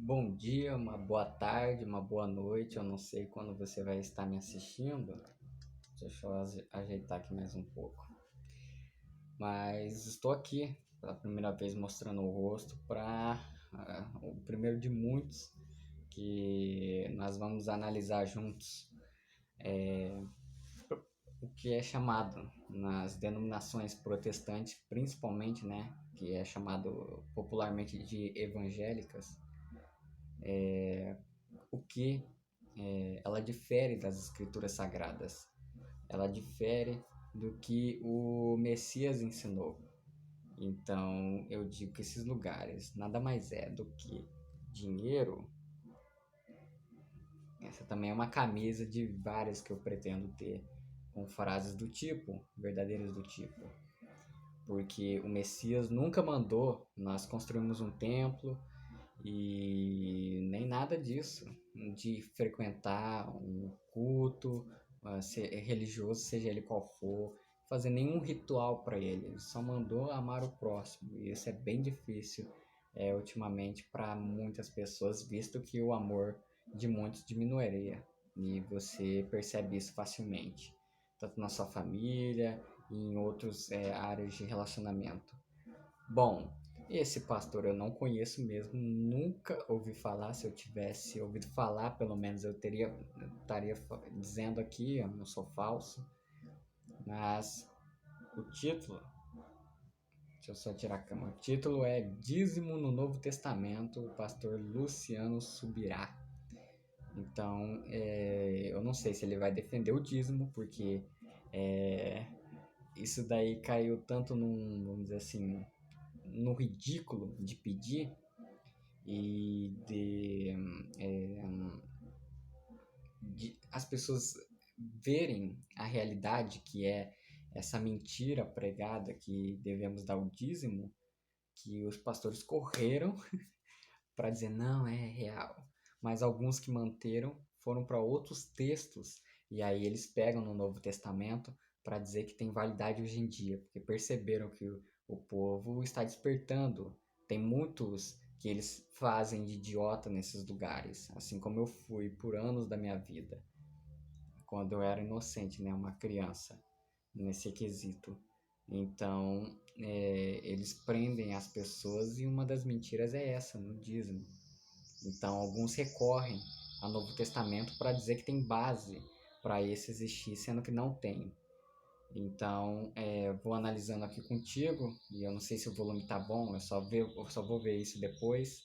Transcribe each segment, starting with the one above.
Bom dia, uma boa tarde, uma boa noite. Eu não sei quando você vai estar me assistindo. Deixa eu ajeitar aqui mais um pouco. Mas estou aqui pela primeira vez mostrando o rosto para o primeiro de muitos que nós vamos analisar juntos o que é chamado nas denominações protestantes, principalmente, né, que é chamado popularmente de evangélicas, o que ela difere das escrituras sagradas, ela difere do que o Messias ensinou. Então eu digo que esses lugares nada mais é do que dinheiro. Essa também é uma camisa de várias que eu pretendo ter, com frases do tipo, verdadeiras do tipo. Porque o Messias nunca mandou nós construirmos um templo e nem nada disso, de frequentar um culto religioso, seja ele qual for, fazer nenhum ritual para ele. Ele só mandou amar o próximo, e isso é bem difícil ultimamente para muitas pessoas, visto que o amor de muitos diminuiria, e você percebe isso facilmente, tanto na sua família e em outras áreas de relacionamento. Bom, esse pastor eu não conheço mesmo, nunca ouvi falar. Se eu tivesse ouvido falar, pelo menos eu estaria dizendo aqui, eu não sou falso. Mas o título, deixa eu só tirar a câmera. O título é Dízimo no Novo Testamento, o pastor Luciano Subirá. Então, eu não sei se ele vai defender o dízimo, porque isso daí caiu tanto num, vamos dizer assim, no ridículo de pedir e de as pessoas verem a realidade, que é essa mentira pregada que devemos dar o dízimo, que os pastores correram para dizer não, é real. Mas alguns que manteram foram para outros textos, e aí eles pegam no Novo Testamento para dizer que tem validade hoje em dia, porque perceberam que o povo está despertando. Tem muitos que eles fazem de idiota nesses lugares, assim como eu fui por anos da minha vida, quando eu era inocente, né, uma criança, nesse quesito. Então, eles prendem as pessoas e uma das mentiras é essa, no dízimo. Então, alguns recorrem ao Novo Testamento para dizer que tem base para esse existir, sendo que não tem. Então, vou analisando aqui contigo, e eu não sei se o volume tá bom, eu só vou ver isso depois,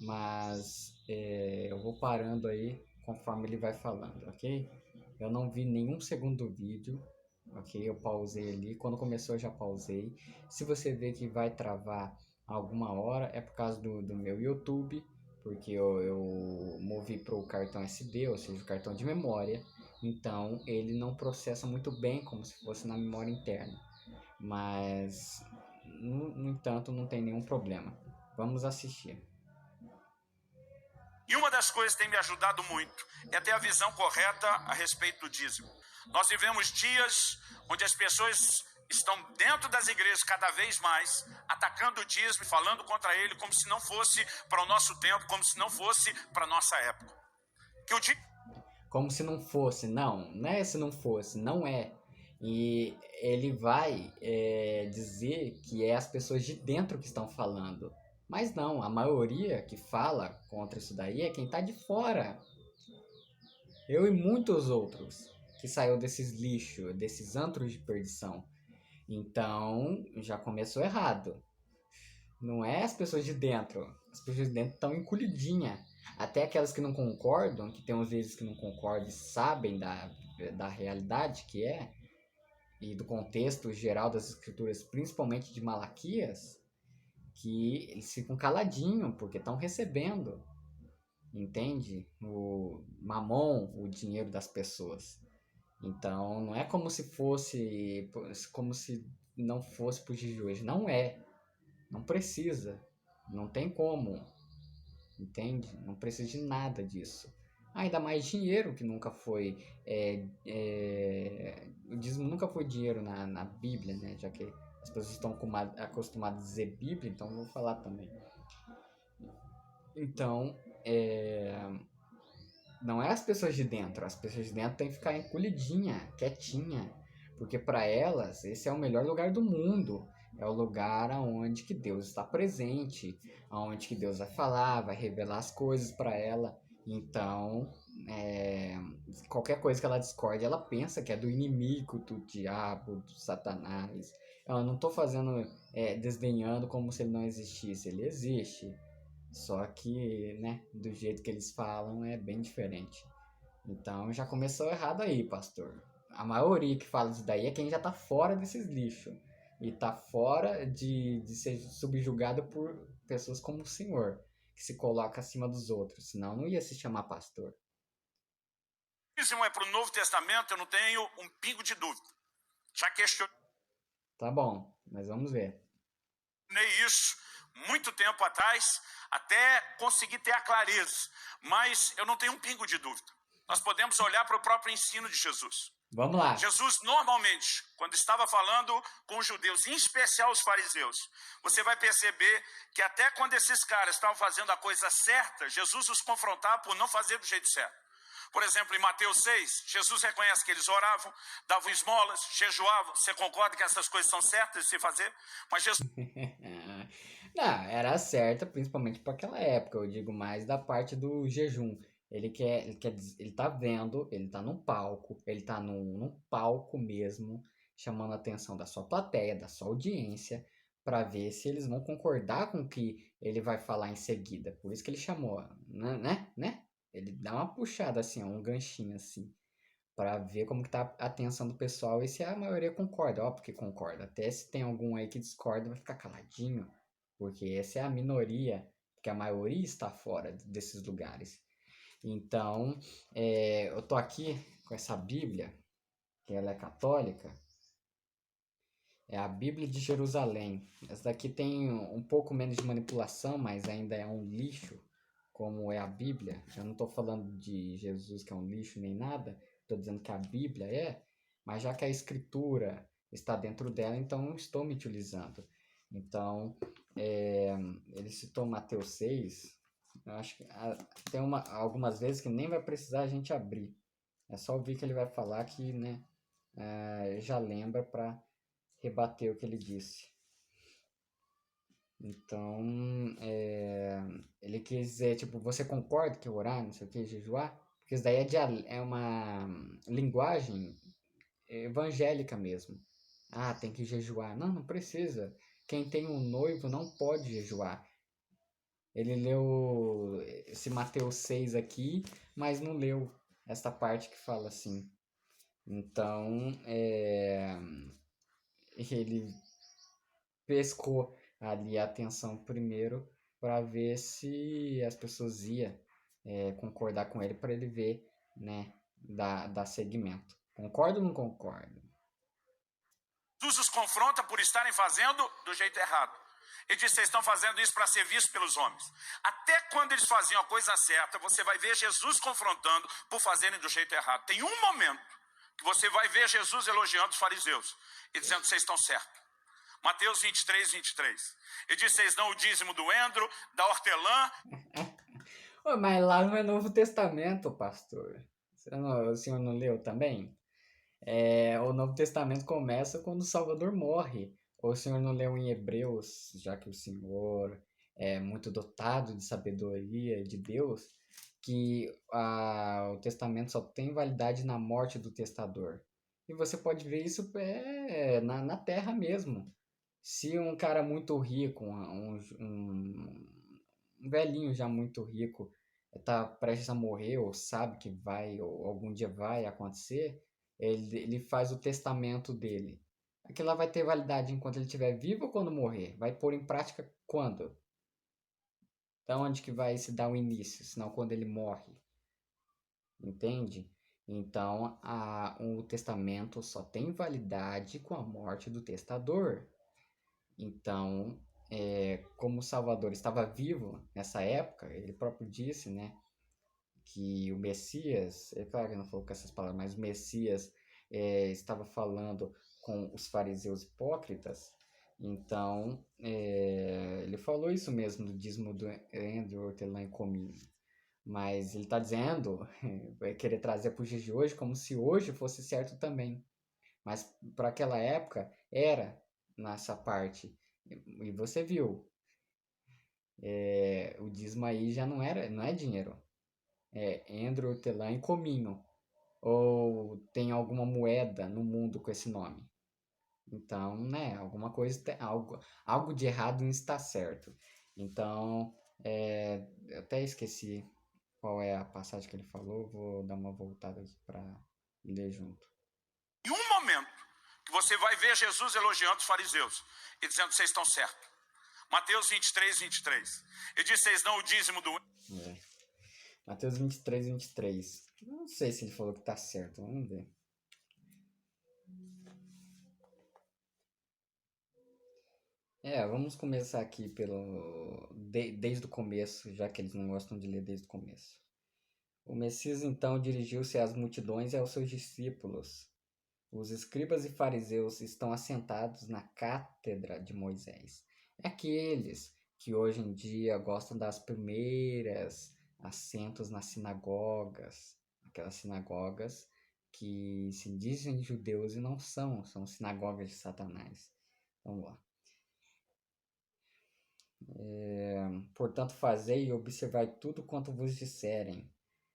mas eu vou parando aí conforme ele vai falando, ok? Eu não vi nenhum segundo vídeo, ok? Eu pausei ali, quando começou eu já pausei. Se você vê que vai travar alguma hora, é por causa do meu YouTube, porque eu movi para o cartão SD, ou seja, o cartão de memória, então ele não processa muito bem como se fosse na memória interna. Mas, no entanto, não tem nenhum problema. Vamos assistir. E uma das coisas que tem me ajudado muito é ter a visão correta a respeito do dízimo. Nós vivemos dias onde as pessoas estão dentro das igrejas cada vez mais atacando o dízimo, falando contra ele como se não fosse para o nosso tempo, como se não fosse para a nossa época. Que o Como se não fosse, não é se não fosse, não é. E ele vai dizer que é as pessoas de dentro que estão falando. Mas não, a maioria que fala contra isso daí é quem está de fora. Eu e muitos outros que saiu desses lixos, desses antros de perdição. Então, já começou errado. Não é as pessoas de dentro. As pessoas de dentro estão encolhidinhas. Até aquelas que não concordam, que tem uns vezes que não concordam e sabem da realidade que é, e do contexto geral das escrituras, principalmente de Malaquias, que eles ficam caladinhos, porque estão recebendo, entende? O mamon, o dinheiro das pessoas. Então, não é como se não fosse pro dia de hoje. Não é. Não precisa. Não tem como. Entende? Não precisa de nada disso. Ainda mais dinheiro, que nunca foi. O dízimo nunca foi dinheiro na Bíblia, né? Já que as pessoas estão acostumadas a dizer Bíblia, então eu vou falar também. Então, não é as pessoas de dentro. As pessoas de dentro têm que ficar encolhidinha, quietinha, porque para elas esse é o melhor lugar do mundo. É o lugar aonde que Deus está presente, aonde que Deus vai falar, vai revelar as coisas para ela. Então, é, qualquer coisa que ela discorde, ela pensa que é do inimigo, do diabo, do Satanás. Eu não estou fazendo, desdenhando como se ele não existisse. Ele existe. Só que, né, do jeito que eles falam é bem diferente. Então já começou errado aí, pastor. A maioria que fala isso daí é quem já tá fora desses lixos. E tá fora de ser subjugado por pessoas como o senhor, que se coloca acima dos outros. Senão não ia se chamar pastor. Dízimo é para o Novo Testamento, eu não tenho um pingo de dúvida. Já questionei Tá bom, mas vamos ver. isso muito tempo atrás, até conseguir ter a clareza. Mas eu não tenho um pingo de dúvida. Nós podemos olhar para o próprio ensino de Jesus. Vamos lá. Jesus, normalmente, quando estava falando com os judeus, em especial os fariseus, você vai perceber que até quando esses caras estavam fazendo a coisa certa, Jesus os confrontava por não fazer do jeito certo. Por exemplo, em Mateus 6, Jesus reconhece que eles oravam, davam esmolas, jejuavam. Você concorda que essas coisas são certas de se fazer? Mas Jesus... Não, era certa, principalmente para aquela época. Eu digo mais da parte do jejum. Ele tá vendo, ele tá num palco, ele tá num palco mesmo, chamando a atenção da sua plateia, da sua audiência, para ver se eles vão concordar com o que ele vai falar em seguida. Por isso que ele chamou, né? Ele dá uma puxada assim, ó, um ganchinho assim, para ver como que tá a atenção do pessoal e se a maioria concorda. Ó, porque concorda. Até se tem algum aí que discorda, vai ficar caladinho, porque essa é a minoria, porque a maioria está fora desses lugares. Então, eu tô aqui com essa Bíblia, que ela é católica, é a Bíblia de Jerusalém. Essa daqui tem um pouco menos de manipulação, mas ainda é um lixo, como é a Bíblia. Eu não estou falando de Jesus que é um lixo nem nada, estou dizendo que a Bíblia é, mas já que a Escritura está dentro dela, então estou me utilizando. Então, ele citou Mateus 6. Eu acho que tem algumas vezes que nem vai precisar a gente abrir. É só ouvir que ele vai falar que, né, já lembra para rebater o que ele disse. Então, ele quis dizer, tipo, você concorda que orar, não sei o que, jejuar? Porque isso daí é uma linguagem evangélica mesmo. Ah, tem que jejuar. Não, não precisa. Quem tem um noivo não pode jejuar. Ele leu esse Mateus 6 aqui, mas não leu essa parte que fala assim. Então, ele pescou ali a atenção primeiro para ver se as pessoas iam concordar com ele para ele ver, né, dar segmento. Concorda ou não concorda? Jesus os confronta por estarem fazendo do jeito errado. Ele diz, vocês estão fazendo isso para ser vistos pelos homens. Até quando eles faziam a coisa certa, você vai ver Jesus confrontando por fazerem do jeito errado. Tem um momento que você vai ver Jesus elogiando os fariseus e dizendo que vocês estão certos. Mateus 23, 23. Ele diz, vocês dão o dízimo do endro, da hortelã. Mas lá no Novo Testamento, pastor, o senhor não leu também? O Novo Testamento começa quando o Salvador morre. Ou o senhor não leu em Hebreus, já que o senhor é muito dotado de sabedoria de Deus, que o testamento só tem validade na morte do testador. E você pode ver isso na terra mesmo. Se um cara muito rico, um velhinho já muito rico, está prestes a morrer, ou sabe que vai, ou algum dia vai acontecer, ele faz o testamento dele. Aquilo lá vai ter validade enquanto ele estiver vivo ou quando morrer? Vai pôr em prática quando? Da onde que vai se dar o início? Senão quando ele morre. Entende? Então, o testamento só tem validade com a morte do testador. Então, como o Salvador estava vivo nessa época, ele próprio disse, né, que o Messias, é claro que não falou com essas palavras, mas o Messias estava falando com os fariseus hipócritas, Então, ele falou isso mesmo do dízimo do Andrew Hortelã e Cominho. Mas ele está dizendo, vai querer trazer para os dias de hoje como se hoje fosse certo também. Mas para aquela época era nessa parte. E você viu, o dízimo aí já não é dinheiro. É Andrew Hortelã e Cominho. Ou tem alguma moeda no mundo com esse nome. Então, né, alguma coisa, algo de errado não está certo. Então, eu até esqueci qual é a passagem que ele falou, vou dar uma voltada aqui para ler junto. Em um momento que você vai ver Jesus elogiando os fariseus e dizendo que vocês estão certos. Mateus 23, 23. Ele diz: vocês dão o dízimo do... Mateus 23, 23. Não sei se ele falou que tá certo, vamos ver. Vamos começar aqui desde o começo, já que eles não gostam de ler desde o começo. O Messias então dirigiu-se às multidões e aos seus discípulos. Os escribas e fariseus estão assentados na cátedra de Moisés. É aqueles que hoje em dia gostam das primeiras assentos nas sinagogas, aquelas sinagogas que se dizem judeus e não são sinagogas de Satanás. Vamos lá. Portanto, fazei e observai tudo quanto vos disserem,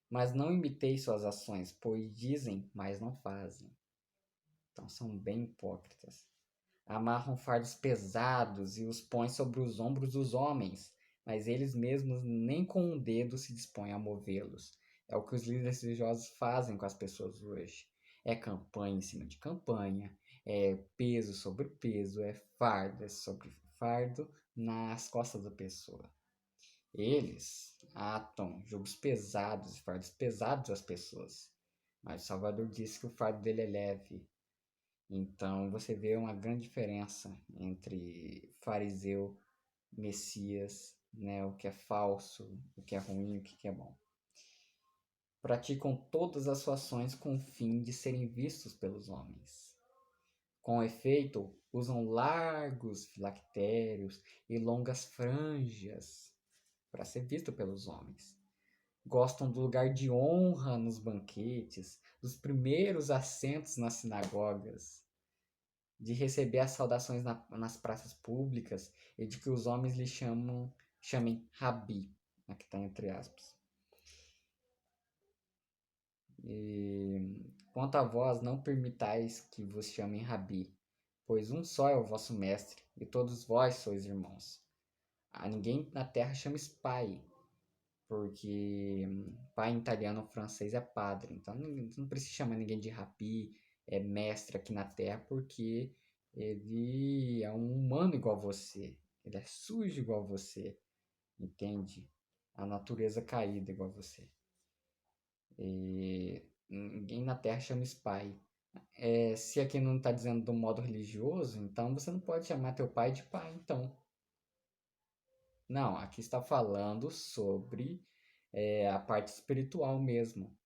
mas não imiteis suas ações, pois dizem, mas não fazem. Então são bem hipócritas. Amarram fardos pesados e os põem sobre os ombros dos homens, mas eles mesmos nem com um dedo se dispõem a movê-los. É o que os líderes religiosos fazem com as pessoas hoje. É campanha em cima de campanha, é peso sobre peso, é fardo sobre fardo nas costas da pessoa. Eles atam jugos pesados e fardos pesados às pessoas. Mas o Salvador disse que o fardo dele é leve. Então você vê uma grande diferença entre fariseu, Messias, né, o que é falso, o que é ruim, o que é bom. Praticam todas as suas ações com o fim de serem vistos pelos homens. Com efeito, usam largos filactérios e longas franjas para ser visto pelos homens. Gostam do lugar de honra nos banquetes, dos primeiros assentos nas sinagogas, de receber as saudações nas praças públicas e de que os homens lhe chamem Rabi, aqui está entre aspas. E, quanto a vós, não permitais que vos chamem Rabi, pois um só é o vosso mestre, e todos vós sois irmãos. A ninguém na terra chames pai, porque pai em italiano ou francês é padre, então não precisa chamar ninguém de Rabi, é mestre aqui na terra, porque ele é um humano igual a você, ele é sujo igual a você, entende? A natureza caída igual a você. E ninguém na terra chama isso pai. Se aqui não está dizendo do modo religioso, então você não pode chamar teu pai de pai, então. Não, aqui está falando sobre a parte espiritual mesmo,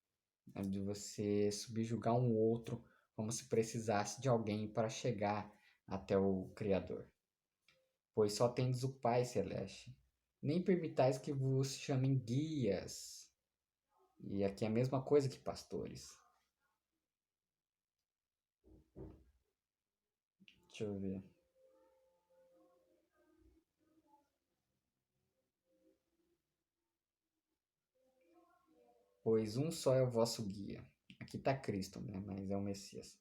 né, de você subjugar um outro como se precisasse de alguém para chegar até o Criador. Pois só tendes o Pai Celeste. Nem permitais que vos chamem guias. E aqui é a mesma coisa que pastores. Deixa eu ver. Pois um só é o vosso guia. Aqui está Cristo, né? Mas é o Messias.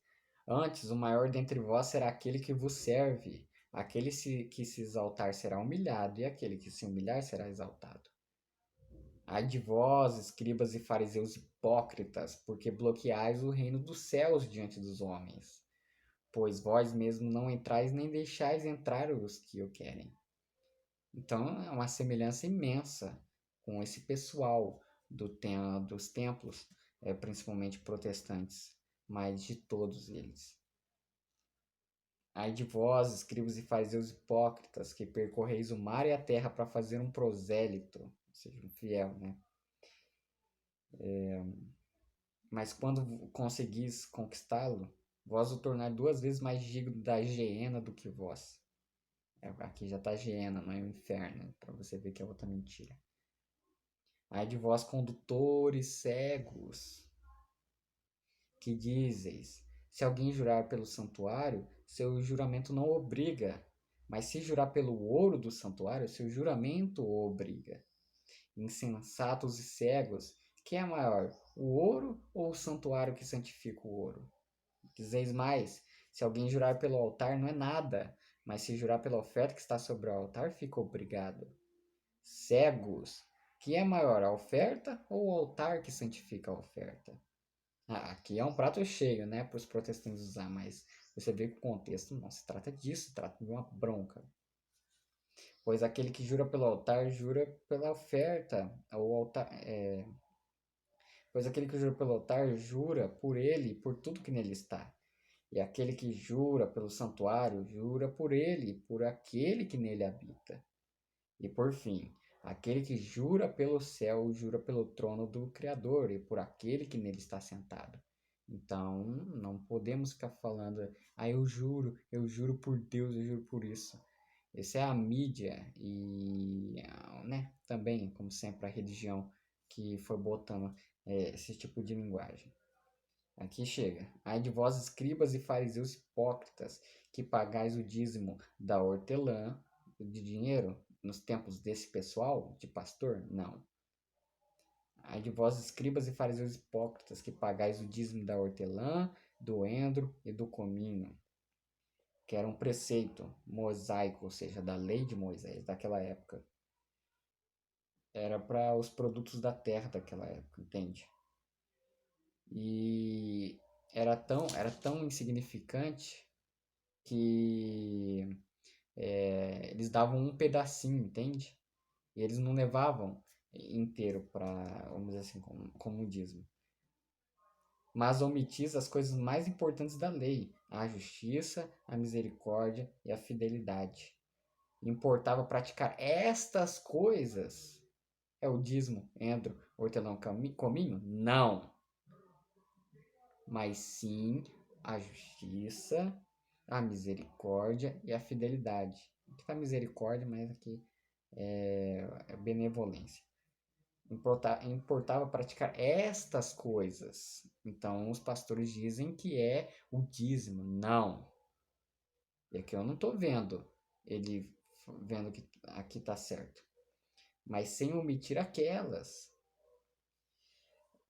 Antes, o maior dentre vós será aquele que vos serve. Aquele que se exaltar será humilhado, e aquele que se humilhar será exaltado. Ai de vós, escribas e fariseus hipócritas, porque bloqueais o reino dos céus diante dos homens. Pois vós mesmos não entrais nem deixais entrar os que o querem. Então é uma semelhança imensa com esse pessoal dos templos, principalmente protestantes, mas de todos eles. Ai de vós, escribas e fariseus hipócritas, que percorreis o mar e a terra para fazer um prosélito, ou seja, um fiel, né? Mas quando conseguis conquistá-lo, vós o tornar 2 vezes mais digno da hiena do que vós. Aqui já tá Geena, não é o inferno, para você ver que é outra mentira. Ai de vós, condutores cegos, que dizeis: se alguém jurar pelo santuário, seu juramento não obriga, mas se jurar pelo ouro do santuário, seu juramento o obriga. Insensatos e cegos, que é maior, o ouro ou o santuário que santifica o ouro? Dizeis mais: se alguém jurar pelo altar, não é nada, mas se jurar pela oferta que está sobre o altar, fica obrigado. Cegos, que é maior, a oferta ou o altar que santifica a oferta? Aqui é um prato cheio, né, para os protestantes usar, mas você vê que o contexto não se trata disso, se trata de uma bronca. Pois aquele que jura pelo altar, jura pela oferta, ou altar, pois aquele que jura pelo altar, jura por ele e por tudo que nele está. E aquele que jura pelo santuário, jura por ele e por aquele que nele habita. E por fim, aquele que jura pelo céu, jura pelo trono do Criador e por aquele que nele está sentado. Então, não podemos ficar falando, eu juro por Deus, eu juro por isso. Essa é a mídia e, né, também, como sempre, a religião que foi botando esse tipo de linguagem. Aqui chega. Ai de vós, escribas e fariseus hipócritas, que pagais o dízimo da hortelã, de dinheiro, nos tempos desse pessoal, de pastor? Não. Ai de vós, escribas e fariseus hipócritas, que pagais o dízimo da hortelã, do endro e do cominho, que era um preceito mosaico, ou seja, da lei de Moisés daquela época. Era para os produtos da terra daquela época, entende? E era tão insignificante que eles davam um pedacinho, entende? E eles não levavam inteiro para, vamos dizer assim, como dízimo. Mas omitis as coisas mais importantes da lei: a justiça, a misericórdia e a fidelidade. Importava praticar estas coisas. É o dízimo, endro, hortelão, cominho? Não. Mas sim a justiça, a misericórdia e a fidelidade. Aqui está misericórdia, mas aqui é benevolência. Importava praticar estas coisas. Então os pastores dizem que é o dízimo. Não. E aqui eu não estou vendo ele vendo que aqui está certo. Mas sem omitir aquelas.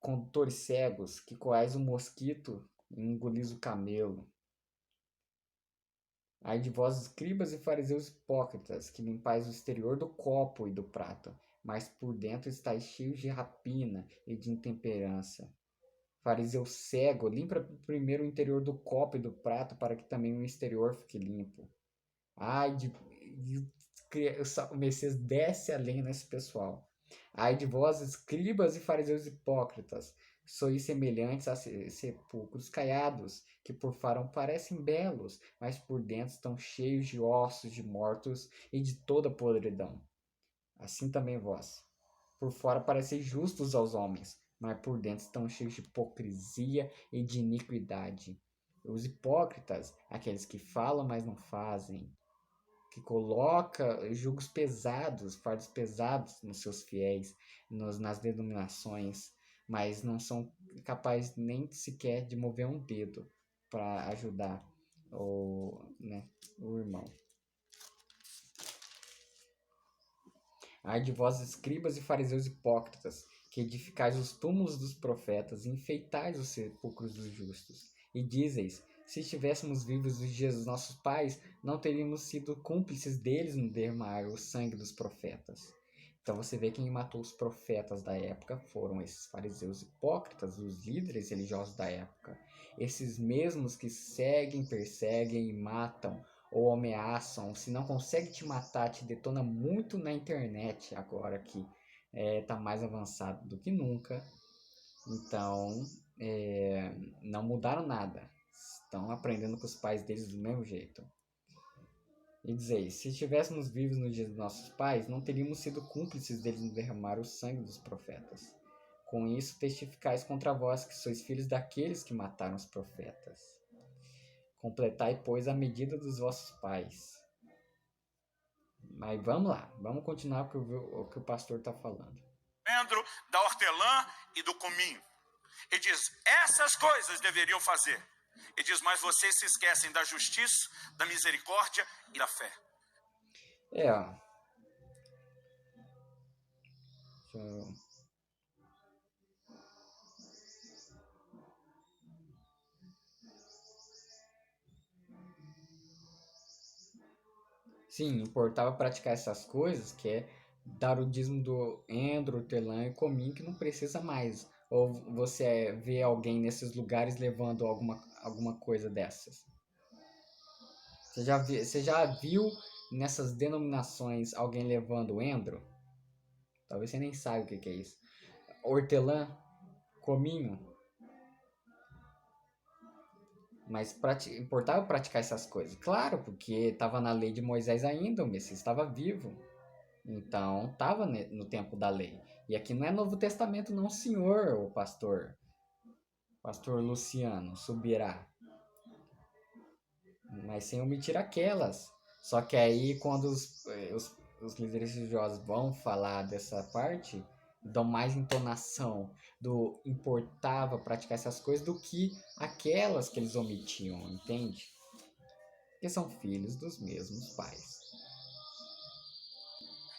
Condutores cegos, que coais o mosquito e engolis o camelo. Ai de vós, escribas e fariseus hipócritas, que limpais o exterior do copo e do prato, mas por dentro estáis cheios de rapina e de intemperança. Fariseu cego, limpa primeiro o interior do copo e do prato, para que também o exterior fique limpo. Ai de... O Messias desce além nesse pessoal. Ai de vós, escribas e fariseus hipócritas, sois semelhantes a sepulcros caiados, que por fora parecem belos, mas por dentro estão cheios de ossos de mortos e de toda podridão. Assim também vós. Por fora parecem justos aos homens, mas por dentro estão cheios de hipocrisia e de iniquidade. Os hipócritas, aqueles que falam, mas não fazem, que coloca julgos pesados, fardos pesados nos seus fiéis, nas denominações, mas não são capazes nem sequer de mover um dedo para ajudar o irmão. Ai de vós, escribas e fariseus hipócritas, que edificais os túmulos dos profetas e enfeitais os sepulcros dos justos, e dizeis: se estivéssemos vivos nos dias dos nossos pais, não teríamos sido cúmplices deles no derramar o sangue dos profetas. Então você vê que quem matou os profetas da época foram esses fariseus hipócritas, os líderes religiosos da época. Esses mesmos que seguem, perseguem e matam ou ameaçam. Se não consegue te matar, te detona muito na internet agora que tá mais avançado do que nunca. Então, não mudaram nada. Estão aprendendo com os pais deles do mesmo jeito. E dizeis: se estivéssemos vivos no dia dos nossos pais, não teríamos sido cúmplices deles no derramar o sangue dos profetas. Com isso testificais contra vós que sois filhos daqueles que mataram os profetas. Completai, pois, a medida dos vossos pais. Mas vamos lá, vamos continuar com o que o pastor está falando. Endro, da hortelã e do cominho. E diz, essas coisas deveriam fazer. E diz, mas vocês se esquecem da justiça, da misericórdia e da fé. Ó. Sim, importava praticar essas coisas, que é dar o dízimo do endro, hortelã e cominho, que não precisa mais. Ou você vê alguém nesses lugares levando alguma coisa dessas? Você já viu nessas denominações alguém levando endro? Talvez você nem saiba o que é isso. Hortelã, cominho. Mas importava praticar essas coisas. Claro, porque estava na lei de Moisés ainda, o Messias estava vivo. Então, estava no tempo da lei. E aqui não é Novo Testamento não, senhor, o pastor. Pastor Luciano Subirá. Mas sem omitir aquelas. Só que aí, quando os líderes religiosos vão falar dessa parte, dão mais entonação do importava praticar essas coisas do que aquelas que eles omitiam, entende? Porque são filhos dos mesmos pais.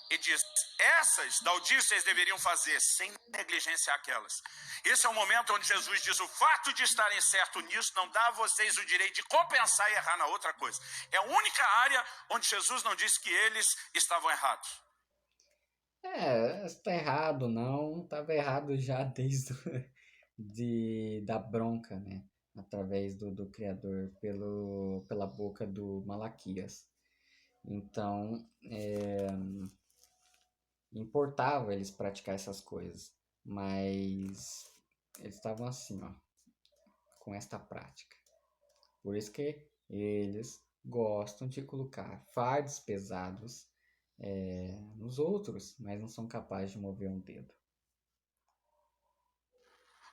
E diz, essas da audiência vocês deveriam fazer sem negligenciar aquelas. Esse é o momento onde Jesus diz, o fato de estarem certo nisso não dá a vocês o direito de compensar e errar na outra coisa. É a única área onde Jesus não disse que eles estavam errados. Está errado não, estava errado já desde da bronca, né? Através do Criador pela boca do Malaquias. Então, importava eles praticar essas coisas, mas eles estavam assim, ó, com esta prática. Por isso que eles gostam de colocar fardos pesados nos outros, mas não são capazes de mover um dedo.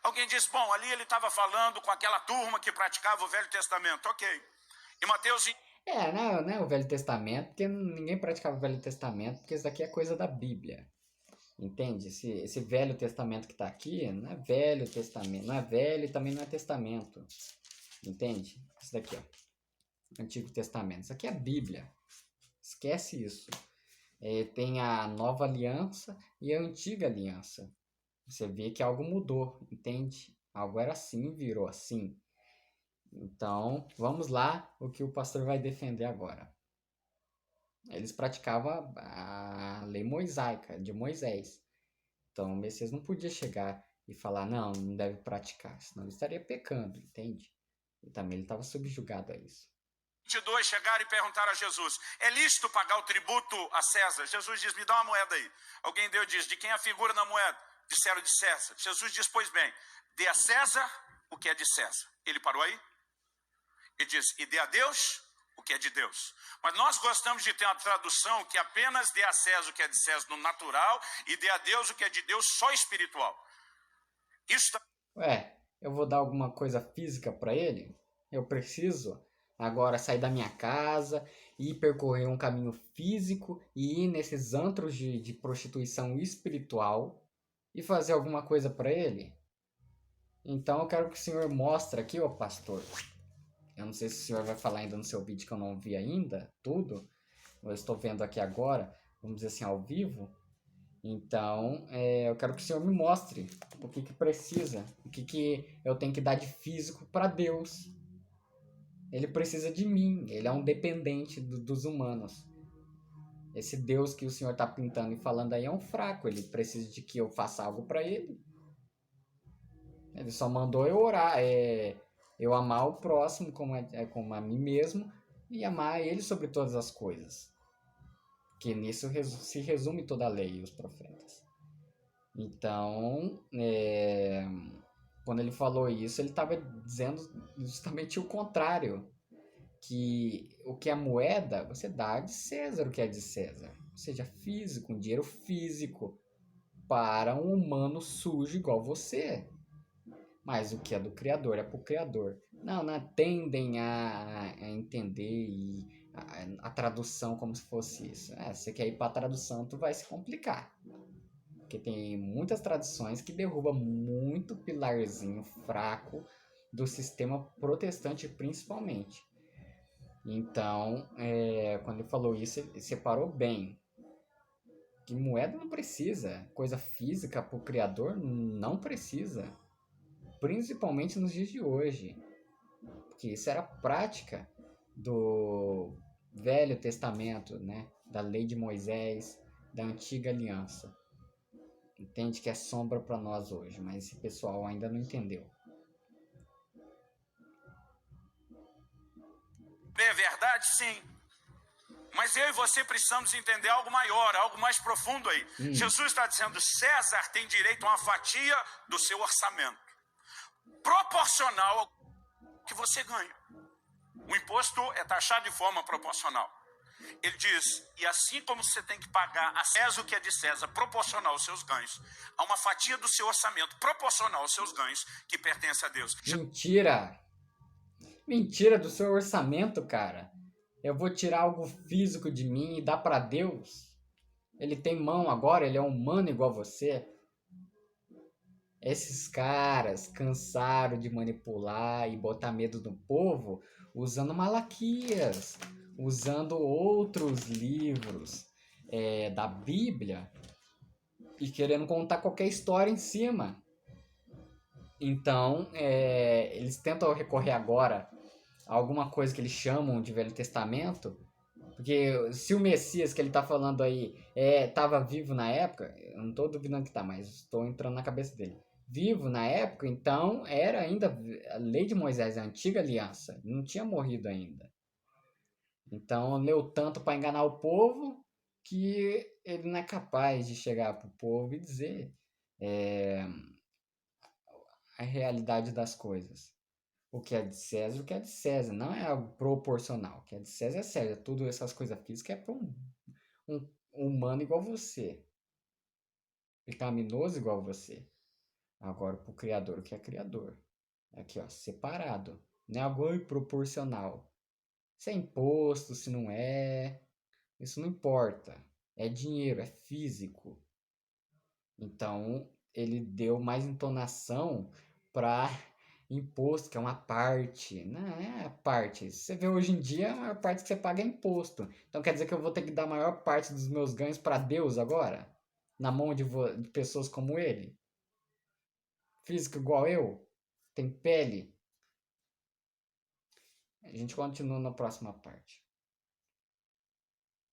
Alguém diz, bom, ali ele estava falando com aquela turma que praticava o Velho Testamento. Ok. E Mateus... Não é o Velho Testamento, porque ninguém praticava o Velho Testamento, porque isso daqui é coisa da Bíblia. Entende? Esse Velho Testamento que está aqui não é Velho Testamento, não é velho e também não é Testamento. Entende? Isso daqui, ó. Antigo Testamento. Isso aqui é a Bíblia. Esquece isso. Tem a Nova Aliança e a Antiga Aliança. Você vê que algo mudou, entende? Algo era assim, virou assim. Então, vamos lá, o que o pastor vai defender agora. Eles praticavam a lei mosaica, de Moisés. Então, o Messias não podia chegar e falar, não deve praticar, senão ele estaria pecando, entende? E também ele estava subjugado a isso. 22 chegaram e perguntaram a Jesus, é lícito pagar o tributo a César? Jesus diz, me dá uma moeda aí. Alguém deu e diz, de quem é a figura na moeda? Disseram de César. Jesus diz, pois bem, dê a César o que é de César. Ele parou aí? Ele diz, e dê a Deus o que é de Deus. Mas nós gostamos de ter uma tradução que apenas dê a César o que é de César no natural e dê a Deus o que é de Deus só espiritual. Isso eu vou dar alguma coisa física para ele? Eu preciso agora sair da minha casa e percorrer um caminho físico e ir nesses antros de prostituição espiritual e fazer alguma coisa para ele? Então eu quero que o senhor mostre aqui, ó pastor. Eu não sei se o senhor vai falar ainda no seu vídeo que eu não vi ainda, tudo. Eu estou vendo aqui agora, vamos dizer assim, ao vivo. Então, eu quero que o senhor me mostre o que precisa, o que eu tenho que dar de físico para Deus. Ele precisa de mim, ele é um dependente dos humanos. Esse Deus que o senhor está pintando e falando aí é um fraco, ele precisa de que eu faça algo para ele. Ele só mandou eu orar, eu amar o próximo como a mim mesmo e amar ele sobre todas as coisas. Que nisso se resume toda a lei e os profetas. Então, quando ele falou isso, ele estava dizendo justamente o contrário. Que o que é moeda, você dá de César o que é de César. Ou seja, físico, um dinheiro físico para um humano sujo igual você. Mas o que é do Criador é para o Criador. Não tendem a entender a tradução como se fosse isso. Você quer ir para a tradução, tu vai se complicar. Porque tem muitas traduções que derrubam muito pilarzinho fraco do sistema protestante, principalmente. Então, quando ele falou isso, ele separou bem. Que moeda não precisa, coisa física para o criador não precisa, principalmente nos dias de hoje, porque isso era prática do Velho Testamento, né? Da lei de Moisés, da antiga aliança. Entende que é sombra para nós hoje, mas esse pessoal ainda não entendeu. É verdade, sim. Mas eu e você precisamos entender algo maior, algo mais profundo aí. Jesus está dizendo: César tem direito a uma fatia do seu orçamento, proporcional ao que você ganha. O imposto é taxado de forma proporcional. Ele diz: e assim como você tem que pagar a César o que é de César, proporcional aos seus ganhos, há uma fatia do seu orçamento proporcional aos seus ganhos que pertence a Deus. Mentira! Mentira do seu orçamento, cara. Eu vou tirar algo físico de mim e dar para Deus? Ele tem mão agora, ele é humano igual você. Esses caras cansaram de manipular e botar medo no povo usando Malaquias, usando outros livros da Bíblia e querendo contar qualquer história em cima. Então, eles tentam recorrer agora a alguma coisa que eles chamam de Velho Testamento, porque se o Messias que ele está falando aí estava vivo na época, eu não estou duvidando que tá, mas estou entrando na cabeça dele. Vivo na época, então era ainda a lei de Moisés, a antiga aliança, não tinha morrido ainda. Então leu tanto para enganar o povo que ele não é capaz de chegar para o povo e dizer a realidade das coisas. O que é de César, o que é de César. Não é algo proporcional. O que é de César é César. Tudo essas coisas físicas é para um humano igual você. Pecaminoso igual você. Agora, para o Criador, o que é Criador? Aqui, ó, separado. Não é algo proporcional. Se é imposto, se não é. Isso não importa. É dinheiro, é físico. Então, ele deu mais entonação para imposto, que é uma parte. Não é a parte. Você vê hoje em dia, a maior parte que você paga é imposto. Então quer dizer que eu vou ter que dar a maior parte dos meus ganhos para Deus agora? Na mão de pessoas como ele? Físico igual eu? Tem pele? A gente continua na próxima parte.